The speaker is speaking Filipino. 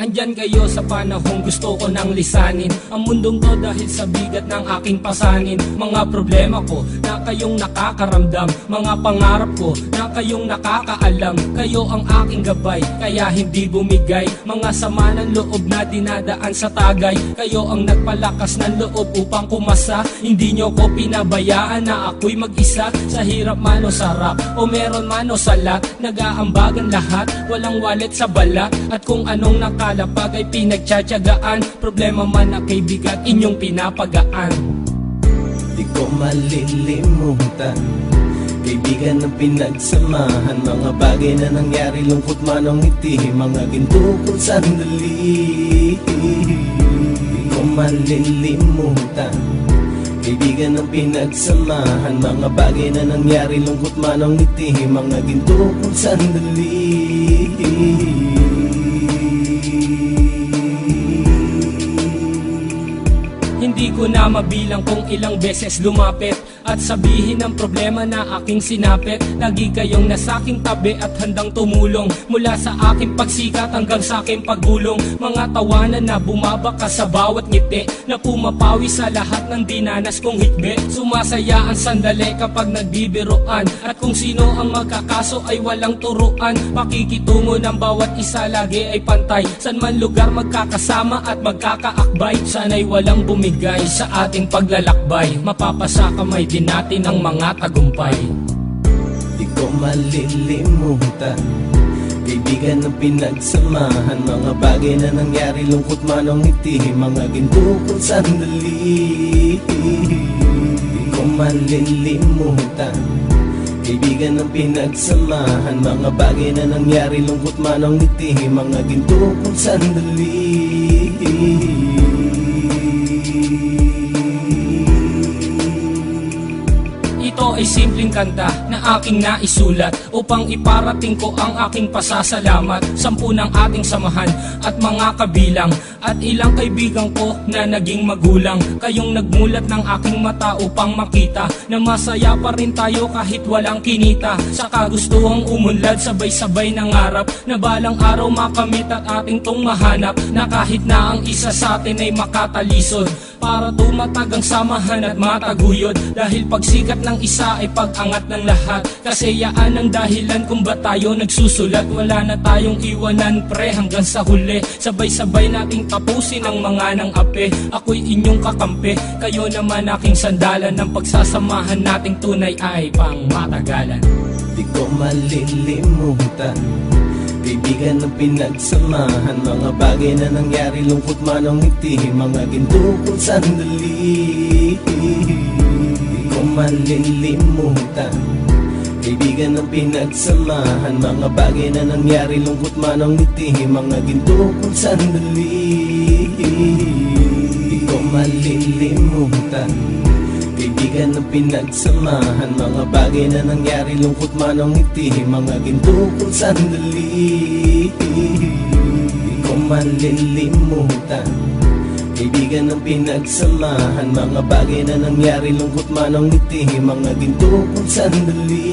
Andyan kayo sa panahong gusto ko nang lisanin ang mundong to dahil sa bigat ng aking pasanin. Mga problema ko na kayong nakakaramdam, mga pangarap ko na kayong nakakaalam. Kayo ang aking gabay, kaya hindi bumigay. Mga sama ng loob na dinadaan sa tagay, kayo ang nagpalakas ng loob upang kumasa. Hindi nyo ko pinabayaan na ako'y mag-isa. Sa hirap man o sarap, o meron man o salat, nag-aambagan lahat, walang walet sa balat. At kung anong nakalapag ay pinagtsatsagaan, problema man na kay bigat, inyong pinapagaan. Di ko malilimutan, kaibigan ng pinagsamahan, mga bagay na nangyari, lungkot man o ngiti, mga ginto kong sandali. Di ko malilimutan, kaibigan ng pinagsamahan, mga bagay na nangyari, lungkot man o ngiti, mga ginto kong sandali. Hindi ko na mabilang kung ilang beses lumapit at sabihin ang problema na aking sinapit. Lagi kayong nasa aking tabi at handang tumulong, mula sa aking pagsikat hanggang sa aking paggulong. Mga tawanan na bumabaka sa bawat ngiti, na pumapawi sa lahat ng dinanas kong hikbi. Sumasaya ang sandali kapag nagbibiroan, at kung sino ang magkakaso ay walang turuan. Pakikitungo ng bawat isa lagi ay pantay, san man lugar magkakasama at magkakaakbay. Sana'y walang bumigay sa ating paglalakbay, mapapasa kamay din natin ang mga tagumpay. Di ko malilimutan, kaibigan ng pinagsamahan, mga bagay na nangyari, lungkot man o ngiti, mga ginto kong sandali. Di ko malilimutan, kaibigan ng pinagsamahan, mga bagay na nangyari, lungkot man o ngiti, mga ginto kong sandali. Ito ay simpleng kanta na aking naisulat upang iparating ko ang aking pasasalamat. 10 ng ating samahan at mga kabilang, at ilang kaibigan ko na naging magulang. Kayong nagmulat ng aking mata upang makita na masaya pa rin tayo kahit walang kinita. Sa kagustuhang umunlad, sabay-sabay nangarap na balang araw makamit at ating tong mahanap, na kahit na ang isa sa atin ay makatalisod, para tumatag ang samahan at mataguyod. Dahil pagsikat ng isa ay pag-angat ng lahat, kasi yaan ang dahilan kung ba't tayo nagsusulat. Wala na tayong iwanan pre hanggang sa huli, sabay-sabay nating tapusin ang mga nang ape. Ako'y inyong kakampi, kayo naman aking sandalan, ng pagsasamahan nating tunay ay pang matagalan. Di ko malilimutan, kaibigan ng pinagsamahan, mga bagay na nangyari, lungkot man o ngiti, mga ginto kong sandali. Di ko malilimutan, kaibigan ng pinagsamahan, mga bagay na nangyari, lungkot man o ngiti, mga ginto kong sandali. Di ko malilimutan, kaibigan ng pinagsamahan, mga bagay na nangyari, lungkot man o ngiti, mga ginto kong sandali. Di ko malilimutan, kaibigan ng pinagsamahan, mga bagay na nangyari, lungkot man o ngiti, mga ginto kong sandali.